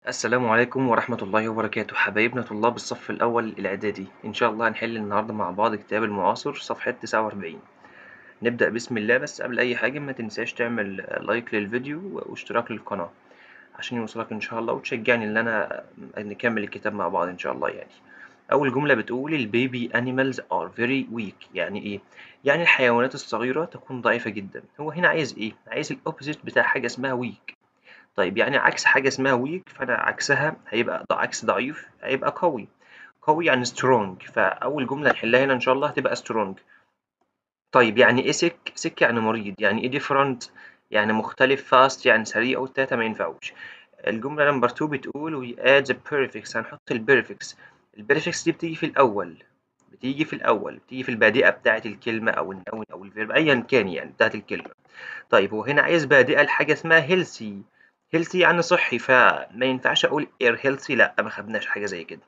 السلام عليكم ورحمة الله وبركاته حبايبنا طلاب الصف الأول الإعدادي إن شاء الله هنحل النهاردة مع بعض كتاب المعاصر صفحة 49. نبدأ بسم الله، بس قبل أي حاجة ما تنساش تعمل لايك للفيديو واشتراك للقناة عشان يوصلك إن شاء الله وتشجعني إن أنا نكمل الكتاب مع بعض إن شاء الله يعني. أول جملة بتقول البيبي animals are very weak. يعني إيه؟ يعني الحيوانات الصغيرة تكون ضعيفة جدا. هو هنا عايز إيه؟ عايز الأوبوزيت بتاع حاجة اسمها weak. طيب يعني عكس حاجة اسمها weak، فأنا عكسها هيبقى عكس ضعيف هيبقى قوي. قوي يعني strong، فأول جملة نحلها هنا إن شاء الله هتبقى strong. طيب يعني إيه sick؟ sick يعني مريض. يعني إيه different؟ يعني مختلف. fast يعني سريع. والتلاتة ما ينفعوش. الجملة نمبر 2 بتقول we add the prefix. هنحط البريفكس. البريفكس دي بتيجي في الأول، بتيجي في البادئة بتاعة الكلمة أو النون أو الفيرب أيا كان يعني بتاعة الكلمة. طيب هو هنا عايز بادئة لحاجة اسمها healthy. healthy يعني صحي، فما ينفعش أقول air healthy، لأ ما خدناش حاجة زي كده.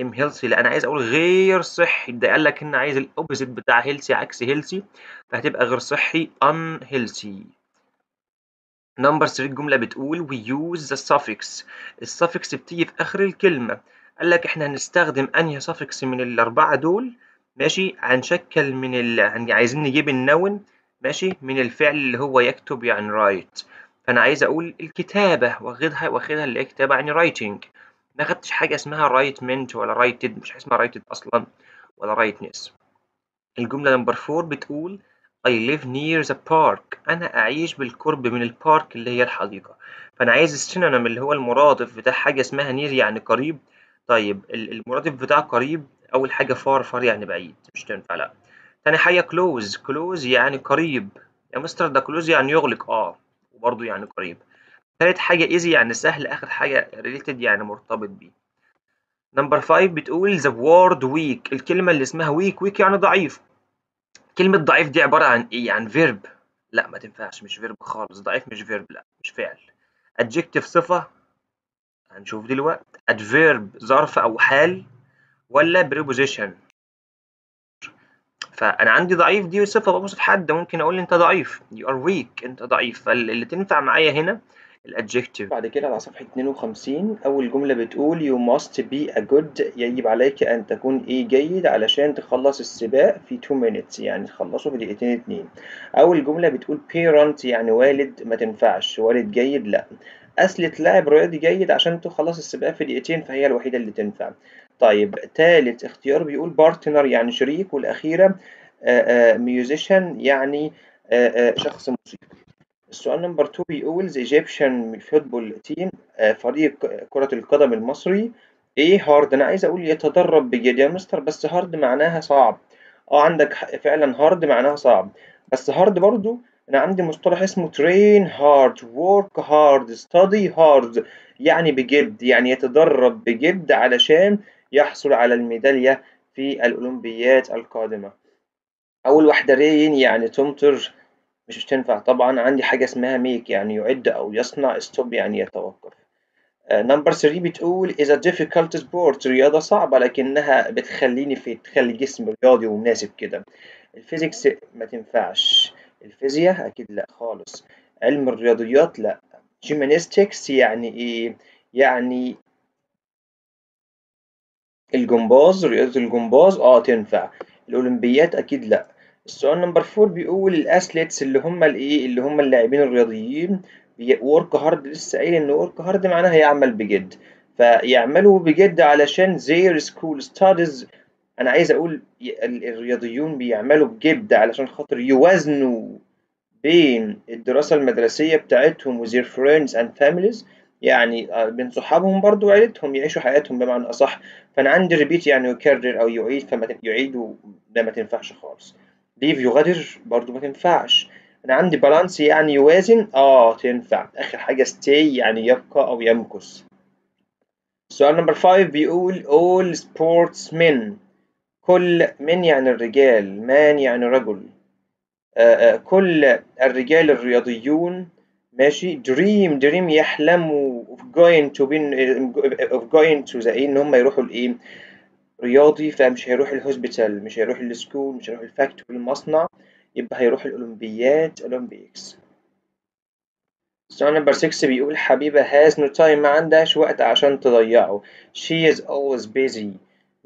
am healthy لأ، أنا عايز أقول غير صحي. ده قال لك هنا عايز الأوبوزيت بتاع healthy عكس healthy، فهتبقى غير صحي unhealthy. نمبر 3 الجملة بتقول we use the suffix. السفكس بتيجي في آخر الكلمة. قال لك إحنا هنستخدم أنهي suffix من الأربعة دول؟ ماشي، هنشكل من عايزين نجيب النون. ماشي، من الفعل اللي هو يكتب يعني write. فأنا عايز أقول الكتابة، واخدها اللي هي كتابة يعني writing. ما خدتش حاجة اسمها writement ولا writed، مش حاجة اسمها writed أصلا ولا rightness. الجملة نمبر 4 بتقول I live near the park. أنا أعيش بالقرب من البارك اللي هي الحديقة. فأنا عايز السينونيم اللي هو المرادف بتاع حاجة اسمها near يعني قريب. طيب المرادف بتاع قريب أول حاجة far يعني بعيد، مش تنفع لأ. تاني حاجة close يعني قريب. يا مستر ده close يعني يغلق وبرضه يعني قريب. تالت حاجة easy يعني سهل. آخر حاجة related يعني مرتبط بيه. نمبر 5 بتقول the word weak. الكلمة اللي اسمها weak يعني ضعيف. كلمة ضعيف دي عبارة عن إيه؟ عن verb. لا ما تنفعش، مش verb خالص. ضعيف مش verb، لا مش فعل. adjective صفة، هنشوف دلوقتي. adverb ظرف أو حال، ولا preposition. فأنا عندي ضعيف دي صفة بوصف حد، ممكن أقول أنت ضعيف you are weak، أنت ضعيف. فاللي تنفع معايا هنا الادجكتيف. بعد كده على صفحة 52 أول جملة بتقول you must be a good. يجب عليك أن تكون جيد علشان تخلص السباق في 2 minutes، يعني تخلصه في دقيقتين اتنين. أول جملة بتقول parent يعني والد، ما تنفعش والد جيد لأ. أثليت لاعب رياضي جيد عشان تخلص السباق في دقيقتين، فهي الوحيدة اللي تنفع. طيب تالت اختيار بيقول بارتنر يعني شريك. والأخيرة musician يعني شخص موسيقي. السؤال نمبر 2 بيقول the Egyptian football team فريق كرة القدم المصري ايه هارد. انا عايز اقول يتدرب بجد يا مستر، بس هارد معناها صعب. عندك حق فعلا، هارد معناها صعب. بس هارد برضو انا عندي مصطلح اسمه train hard work hard study hard. يعني بجد، يعني يتدرب بجد علشان يحصل على الميدالية في الأولمبيات القادمة. أول واحدة رين يعني تمطر، مش تنفع طبعا. عندي حاجة اسمها ميك يعني يعد أو يصنع. ستوب يعني يتوقف. نمبر 3 بتقول is a difficult sport. رياضة صعبة لكنها تخلي جسم رياضي ومناسب كده. الفيزيكس ما تنفعش. الفيزياء أكيد لأ خالص. علم الرياضيات لأ. جيمناستكس يعني إيه؟ يعني الجمباز، رياضة الجمباز تنفع. الأولمبيات أكيد لأ. السؤال نمبر 4 بيقول الأثليتس اللي هم الإيه؟ اللي هم اللاعبين الرياضيين ورك هارد. لسه قايل إن ورك هارد معناها يعمل بجد، فيعملوا بجد علشان their school studies. أنا عايز أقول الرياضيون بيعملوا بجد علشان خاطر يوازنوا بين الدراسة المدرسية بتاعتهم و their friends and families. يعني بين صحابهم برضو وعيلتهم يعيشوا حياتهم بمعنى أصح. فأنا عندي repeat يعني يكرر أو يعيد، يعيد ده ما تنفعش خالص. leave يغادر برضو ما تنفعش. أنا عندي balance يعني يوازن تنفع. آخر حاجة stay يعني يبقى أو يمكث. السؤال نمبر 5 بيقول all sportsmen. كل من يعني الرجال، man يعني رجل. كل الرجال الرياضيون ماشي dream يحلموا of going to be of going to the إن هم يروحوا الإيه رياضي. فمش هيروح الهوسبيتال، مش هيروح السكول، مش هيروح الفاكتوري المصنع، يبقى هيروح الأولمبيات Olympics. السؤال نمبر 6 بيقول حبيبة has no time، ما عندهاش وقت عشان تضيعه. she is always busy.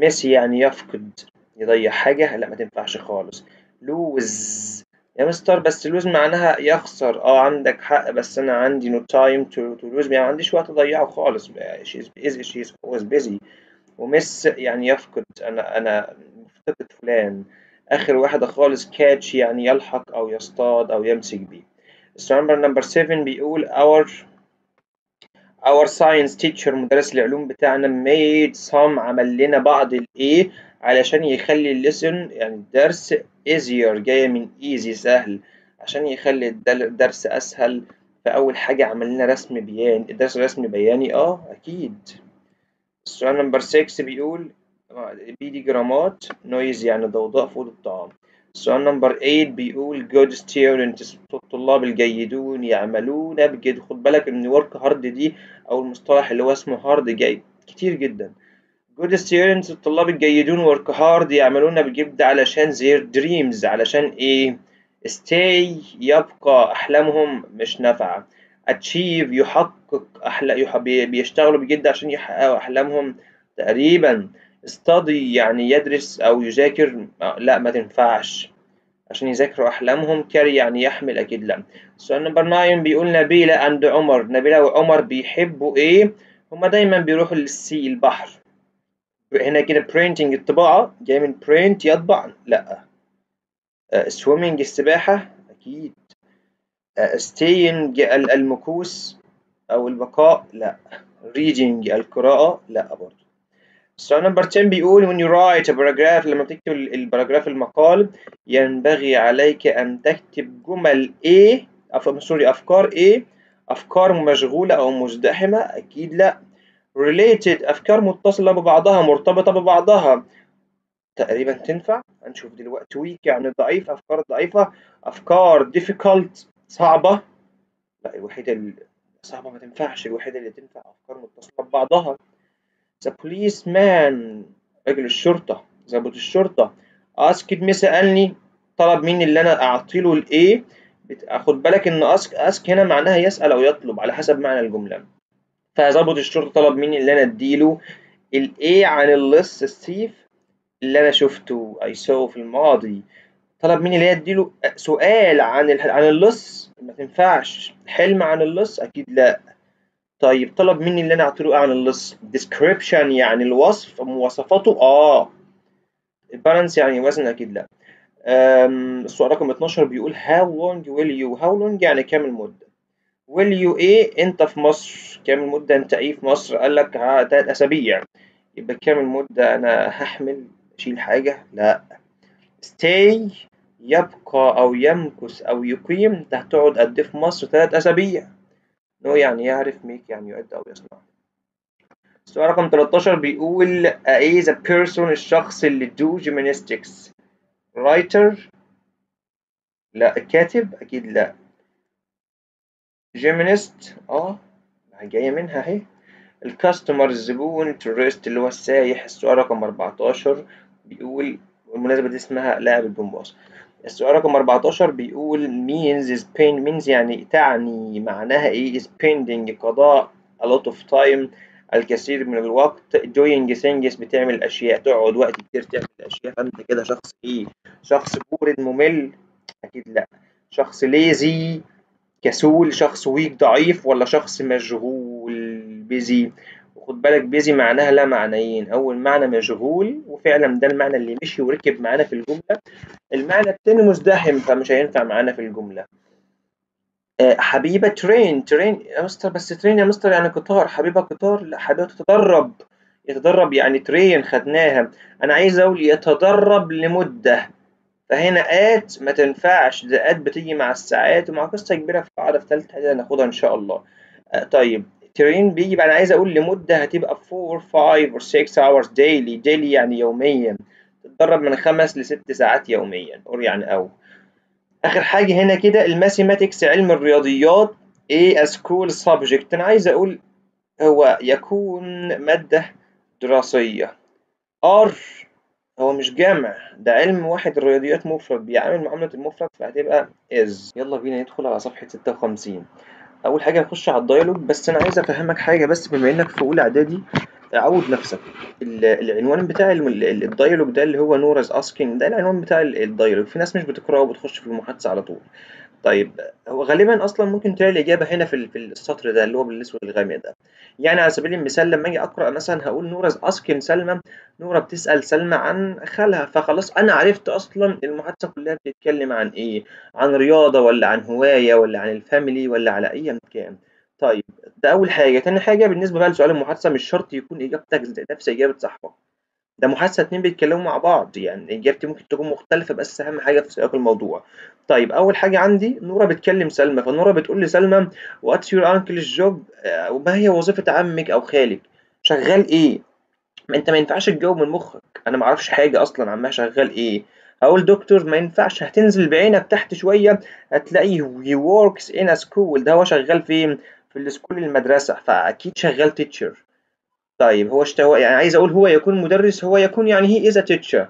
miss يعني يفقد، يضيع حاجة، لا ما تنفعش خالص. lose يا مستر، بس lose معناها يخسر. عندك حق، بس أنا عندي no time to lose، يعني ما عنديش وقت أضيعه خالص. she is always busy. ومس يعني يفقد، أنا مفتقد فلان. آخر واحدة خالص catch يعني يلحق أو يصطاد أو يمسك بيه. السؤال نمبر 7 بيقول our science teacher، مدرس العلوم بتاعنا made some، عمل لنا بعض الإيه علشان يخلي الليسن يعني الدرس easier، جاية من easy سهل، عشان يخلي الدرس أسهل. فأول حاجة عمل لنا رسم بياني، الدرس رسم بياني أكيد. السؤال نمبر 6 بيقول بي دي جرامات نويز يعني ضوضاء في أوضة الطعام. السؤال نمبر 8 بيقول good students، الطلاب الجيدون يعملون بجد. خد بالك إن work hard دي أو المصطلح اللي هو اسمه hard جاي كتير جدا. good students الطلاب الجيدون work hard يعملون بجد علشان their dreams، علشان إيه؟ stay يبقى أحلامهم مش نافعة. achieve يحقق بيشتغلوا بجد عشان يحققوا أحلامهم تقريبا. study يعني يدرس أو يذاكر، لا ما تنفعش عشان يذاكروا أحلامهم. carry يعني يحمل، أكيد لا. السؤال نمبر 9 بيقول نبيلة عند عمر، نبيلة وعمر بيحبوا إيه؟ هما دايما بيروحوا للسي البحر. هنا كده printing الطباعة، جاي من print يطبع، لا. swimming السباحة أكيد. staying المكوس أو البقاء، لا. reading القراءة، لا برضه. السؤال نمبر 10 بيقول when you write a paragraph، لما بتكتب الباراجراف المقال ينبغي عليك أن تكتب جمل إيه أفكار إيه؟ أفكار مشغولة أو مزدحمة، أكيد لا. related أفكار متصلة ببعضها، مرتبطة ببعضها، تقريبا تنفع. هنشوف دلوقتي. weak يعني ضعيف، أفكار ضعيفة. أفكار difficult صعبة، لا الوحيدة صعبة ما تنفعش، الوحيدة اللي تنفع أفكار متصلة ببعضها. the policeman رجل الشرطة، ضابط الشرطة. asked me سألني، طلب مني اللي أنا أعطيله الإيه. خد بالك إن ask هنا معناها يسأل أو يطلب على حسب معنى الجملة. فضابط الشرطة طلب مني اللي أنا أديله الإيه عن اللص ستيف اللي أنا شفته I saw في الماضي. طلب مني اللي هي اديله سؤال عن اللص، ما تنفعش. حلم عن اللص، اكيد لا. طيب طلب مني اللي انا اعطيله عن اللص description يعني الوصف، مواصفاته البالانس يعني وزن، اكيد لا. السؤال رقم 12 بيقول how long will you، how long يعني كام المدة. will you ايه انت في مصر، كام المدة انت ايه في مصر، قال لك 3 اسابيع، يبقى كام المدة انا هحمل اشيل حاجة، لا. stay يبقى أو يمكث أو يقيم، أنت هتقعد قد إيه في مصر 3 أسابيع. نو يعني يعرف، ميك يعني يعد أو يصنع. السؤال رقم 13 بيقول إيه the person الشخص اللي do gymnastics. writer لا، كاتب أكيد لا. gymnast جاية منها أهي. الكاستمر الزبون، tourist اللي هو السايح. السؤال رقم 14 بيقول، والمناسبة دي اسمها لاعب الجمباز. السؤال رقم 14 بيقول means spend، means يعني تعني، معناها ايه spending قضاء a lot of time الكثير من الوقت doing things بتعمل أشياء، تقعد وقت كتير تعمل أشياء. فأنت كده شخص ايه؟ شخص بورد ممل، أكيد لا. شخص lazy كسول، شخص weak ضعيف، ولا شخص مشغول busy. وخد بالك busy معناها لا معنيين، أول معنى مشغول وفعلا ده المعنى اللي مشي وركب معانا في الجملة. المعنى التاني مزدحم فمش هينفع معانا في الجملة. حبيبة ترين يا مستر، بس ترين يا مستر يعني قطار، حبيبة قطار، لا حبيبة تتدرب. يتدرب يعني ترين خدناها. أنا عايز أقول يتدرب لمدة، فهنا آت ما تنفعش، ده آت بتيجي مع الساعات ومع قصة كبيرة في قاعدة في تالتة إعدادي هناخدها إن شاء الله. طيب ترين بيجي بقى، أنا عايز أقول لمدة هتبقى 4 5 or 6 hours daily يعني يوميا. تتدرب من 5 ل6 ساعات يوميا، أو يعني آخر حاجة هنا كده الماثيماتكس علم الرياضيات إيه as school subject، أنا عايز أقول هو يكون مادة دراسية. R هو مش جامع، ده علم واحد، الرياضيات مفرد بيعامل معاملة المفرد، فهتبقى is. يلا بينا ندخل على صفحة 56. اول حاجه نخش على الديالوج، بس انا عايز افهمك حاجه، بس بما انك في اولى اعدادي عود نفسك. العنوان بتاع الديالوج ده اللي هو نورز اسكينج، ده العنوان بتاع الديالوج. في ناس مش بتقراه وبتخش في المحادثه على طول. طيب هو غالبا اصلا ممكن تلاقي الاجابه هنا في السطر ده اللي هو بالاسود الغامق ده. يعني على سبيل المثال لما اجي اقرا مثلا هقول نورز اسكن سلمى، نورة بتسال سلمى عن خالها، فخلاص انا عرفت اصلا المحادثه كلها بتتكلم عن ايه، عن رياضه ولا عن هوايه ولا عن الفاميلي ولا على ايا كان. طيب ده اول حاجه. تاني حاجه بالنسبه بقى لسؤال المحادثه، مش شرط يكون اجابتك نفس اجابه صاحبك، ده محادثة اتنين بيتكلموا مع بعض، يعني إجابتي ممكن تكون مختلفة بس أهم حاجة في سياق الموضوع. طيب أول حاجة عندي نورة بتكلم سلمى، فنورة بتقول لسلمى What's your uncle's job؟ وما هي وظيفة عمك أو خالك؟ شغال إيه؟ ما أنت ما ينفعش تجاوب من مخك، أنا ما أعرفش حاجة أصلا عمها شغال إيه. هقول دكتور، ما ينفعش، هتنزل بعينك تحت شوية هتلاقيه he works in a school، ده هو شغال فين؟ في السكول المدرسة، فأكيد شغال teacher. طيب هو يعني عايز أقول هو يكون مدرس، هو يكون يعني he is a teacher.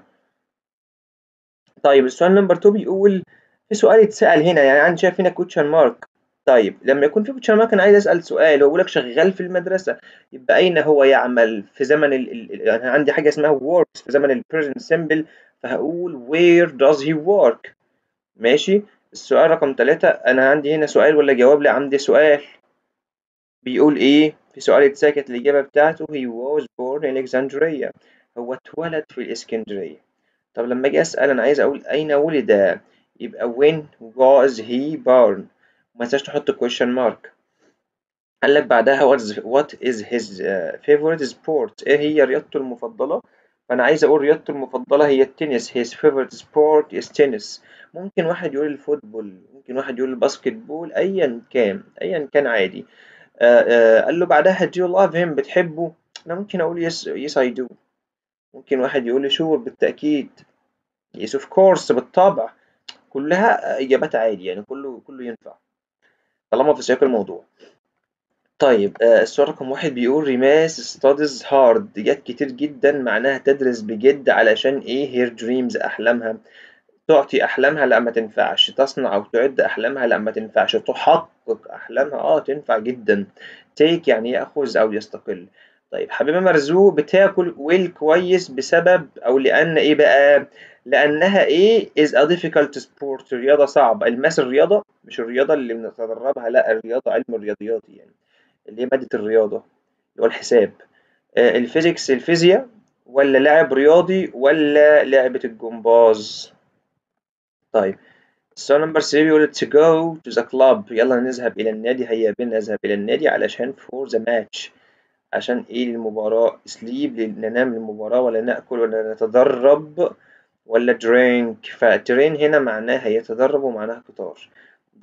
طيب السؤال نمبر 2 بيقول في سؤال اتسأل هنا، يعني عندي شايف هنا كوتشن مارك. طيب لما يكون في كوتشن مارك انا عايز اسال سؤال، هو بيقول لك شغال في المدرسه، يبقى اين هو يعمل في زمن يعني عندي حاجه اسمها works في زمن البريزنت سيمبل، فهقول where does he work. ماشي. السؤال رقم 3 انا عندي هنا سؤال ولا جواب؟ لا عندي سؤال. بيقول ايه في سؤال اتسكت الاجابه بتاعته he was born in Alexandria، هو اتولد في الاسكندريه. طب لما اجي اسال انا عايز اقول اين ولد، يبقى when was he born، وما تنساش تحط question mark. قال لك بعدها what is his favorite sport، ايه هي رياضته المفضله؟ فانا عايز اقول رياضته المفضله هي التنس، his favorite sport is tennis. ممكن واحد يقول الفوتبول، ممكن واحد يقول الباسكت بول، ايا كان عادي. قال له بعدها do you love him، بتحبه؟ انا ممكن اقول yes I do. ممكن واحد يقول لي sure بالتاكيد، yes of course بالطبع. كلها إجابات عادي، يعني كله ينفع طالما في سياق الموضوع. طيب السؤال رقم 1 بيقول ريماس studies hard، جت كتير جدا معناها تدرس بجد، علشان إيه؟ her dreams أحلامها. تعطي أحلامها لا ما تنفعش، تصنع أو تعد أحلامها لا ما تنفعش، تحقق أحلامها تنفع جدا. take يعني يأخذ أو يستقل. طيب حبيبة مرزوق بتاكل ويل كويس بسبب أو لأن إيه بقى؟ لأنها إيه is a difficult sport، رياضة صعبة. الماس الرياضة مش الرياضة اللي بنتدربها، لا الرياضة علم الرياضيات يعني، اللي هي مادة الرياضة اللي هو الحساب. الفيزيكس الفيزياء، ولا لاعب رياضي ولا لعبة الجمباز؟ طيب السؤال نمبر 3 بيقول to go to the club، يلا نذهب إلى النادي، هيا بنا نذهب إلى النادي علشان for the match، عشان إيه المباراة. sleep ننام للمباراة، ولا نأكل ولا نتدرب ولا drink؟ فtrain هنا معناها يتدرب ومعناها قطار.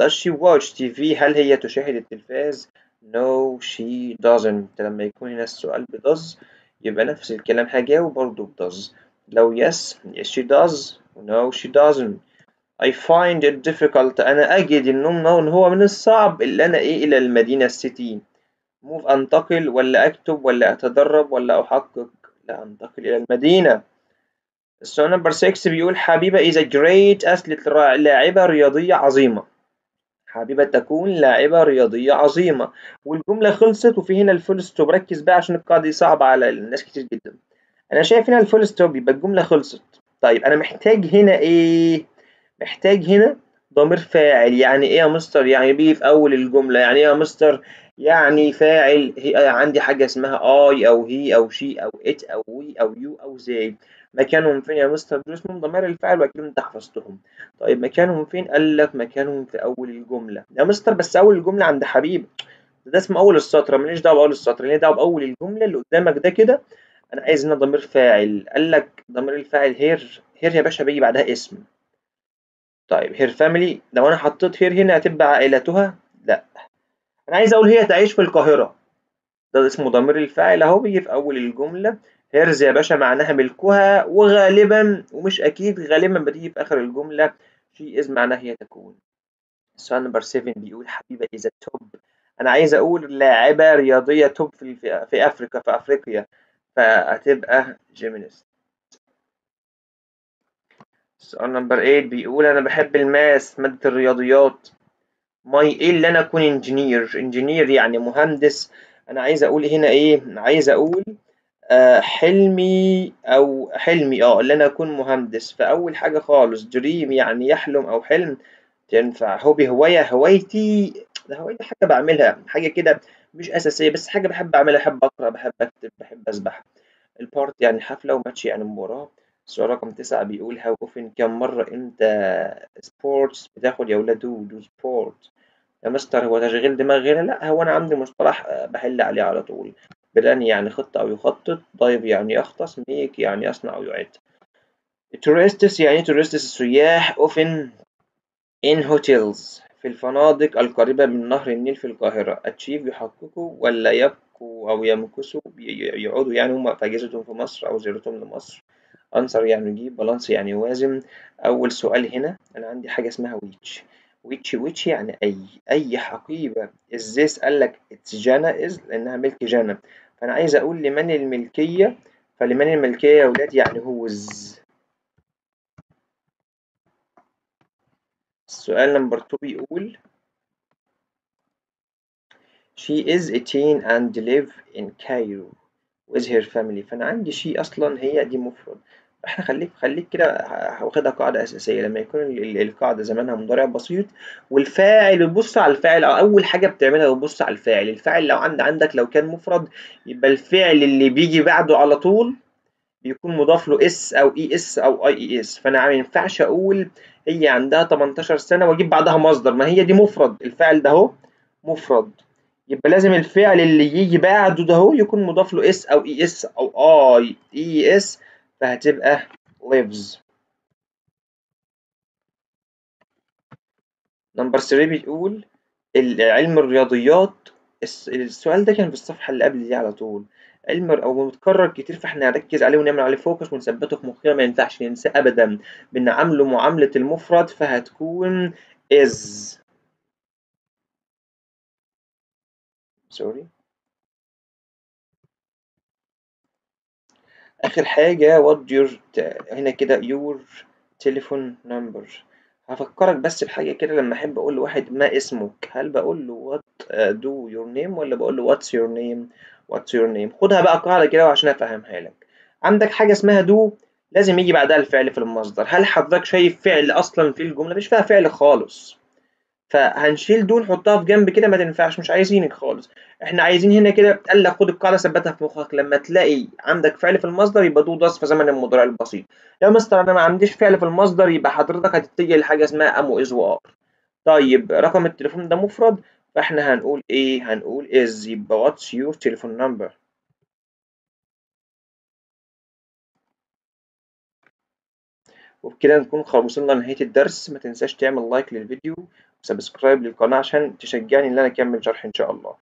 does she watch TV، هل هي تشاهد التلفاز؟ no she doesn't. لما يكون هنا السؤال ب does يبقى نفس الكلام هجاوب برضه ب does. لو yes she does no she doesn't. I find it difficult، أنا أجد إن هو من الصعب اللي أنا إيه إلى المدينة السيتي. move أنتقل ولا أكتب ولا أتدرب ولا أحقق؟ لا أنتقل إلى المدينة. السؤال نمبر 6 بيقول حبيبة is a great athlete، لاعبة رياضية عظيمة. حبيبة تكون لاعبة رياضية عظيمة، والجملة خلصت وفي هنا الفول ستوب. ركز بقى عشان القاعدة دي صعبة على الناس كتير جدا. أنا شايف هنا الفول ستوب يبقى الجملة خلصت. طيب أنا محتاج هنا إيه؟ محتاج هنا ضمير فاعل. يعني ايه يا مستر؟ يعني بيجي في اول الجمله. يعني ايه يا مستر؟ يعني فاعل. هي عندي حاجه اسمها اي او هي او شي او ات او وي او يو او زي. مكانهم فين يا مستر؟ دول اسمهم ضمائر الفاعل واكيد انت حفظتهم. طيب مكانهم فين؟ قال لك مكانهم في اول الجمله يا مستر، بس اول الجمله عند حبيب، ده اسمه اول السطر، ماليش دعوه باول السطر، ليه دعوه باول الجمله اللي قدامك ده كده. انا عايز هنا ضمير فاعل. قال لك ضمير الفاعل هير. هير يا باشا بيجي بعدها اسم. طيب her family، لو أنا حطيت here هنا هتبقى عائلتها؟ لأ، أنا عايز أقول هي تعيش في القاهرة، ده اسمه ضمير الفاعل أهو بيجي في أول الجملة. hers يا باشا معناها ملكها، وغالبا ومش أكيد غالبا بتيجي في آخر الجملة. she is معناها هي تكون. السؤال نمبر 7 بيقول حبيبة is a top، أنا عايز أقول لاعبة رياضية توب في أفريقيا، في أفريقيا، فهتبقى جيمينست. السؤال نمبر 8 بيقول أنا بحب الماس مادة الرياضيات، ايه اللي انا اكون انجينير يعني مهندس. انا عايز اقول هنا ايه، عايز اقول حلمي او حلمي اللي انا اكون مهندس. فاول حاجة خالص دريم يعني يحلم او حلم تنفع. هوبي هوايتي، ده هوايتي حاجة بعملها، حاجة كده مش اساسية بس حاجة بحب اعملها، بحب اقرا، بحب اكتب، بحب اسبح. البارت يعني حفلة، وماتش يعني مباراة. السؤال رقم 9 بيقول هاو اوفن، كم مرة انت سبورتس بتاخد يا ولاد دو سبورت يا مستر؟ هو تشغيل دماغ غير؟ لا، هو انا عندي مصطلح بحل عليه على طول. بلان يعني خطة او يخطط، دايف يعني يغطس، ميك يعني يصنع او يعد. tourists يعني tourists السياح. often in hotels في الفنادق القريبة من نهر النيل في القاهرة. achieve يحققوا ولا يبقوا أو يمكثوا، يقعدوا يعني هم في أجازتهم في مصر أو زيارتهم لمصر. answer يعني يجيب، balance يعني يوازن. أول سؤال هنا أنا عندي حاجة اسمها which يعني أي حقيبة. is this قال لك it's جانا is لأنها ملك جانا، فأنا عايز أقول لمن الملكية. فلمن الملكية يا ولاد يعني whose. السؤال نمبر 2 بيقول she is 18 and live in Cairo with her family. فأنا عندي she أصلا هي دي مفرد. احنا خليك كده واخدها قاعدة أساسية. لما يكون القاعدة زمانها مضارع بسيط والفاعل، بتبص على الفاعل أو أول حاجة بتعملها بتبص على الفاعل. الفاعل لو عندك لو كان مفرد يبقى الفعل اللي بيجي بعده على طول بيكون مضاف له اس او اي اس او اي اي اس. فانا ما ينفعش اقول هي عندها 18 سنه واجيب بعدها مصدر، ما هي دي مفرد، الفاعل ده اهو مفرد، يبقى لازم الفعل اللي يجي بعده ده اهو يكون مضاف له اس او اي اس او اي اي اس، فهتبقى lives. نمبر 3 بيقول علم الرياضيات. السؤال ده كان في الصفحة اللي قبل دي على طول. علم أو متكرر كتير، فاحنا هنركز عليه ونعمل عليه فوكس ونثبته في مخنا، ما ينفعش ننساه أبدا. بنعامله معاملة المفرد فهتكون is. سوري. آخر حاجة what your هنا كده your telephone number. هفكرك بس بحاجة كده، لما أحب أقول لواحد ما اسمك هل بقول له what do your name ولا بقول له what's your name؟ what's your name خدها بقى قاعدة كده وعشان أفهمها لك. عندك حاجة اسمها do لازم يجي بعدها الفعل في المصدر. هل حضرتك شايف فعل أصلا في الجملة؟ مش فيها فعل خالص، فهنشيل دول نحطها في جنب كده، ما تنفعش، مش عايزينك خالص. احنا عايزين هنا كده، قال لك خد القاعده ثبتها في مخك، لما تلاقي عندك فعل في المصدر يبقى دو ضاف في زمن المضارع البسيط. يا مستر انا ما عنديش فعل في المصدر، يبقى حضرتك هتتجه لحاجه اسمها ام واز وار. طيب رقم التليفون ده مفرد، فاحنا هنقول ايه؟ هنقول از، يبقى واتس يور تليفون نمبر. وبكده نكون وصلنا لنهايه الدرس. ما تنساش تعمل لايك للفيديو وسبسكرايب للقناه عشان تشجعني ان انا اكمل شرح ان شاء الله.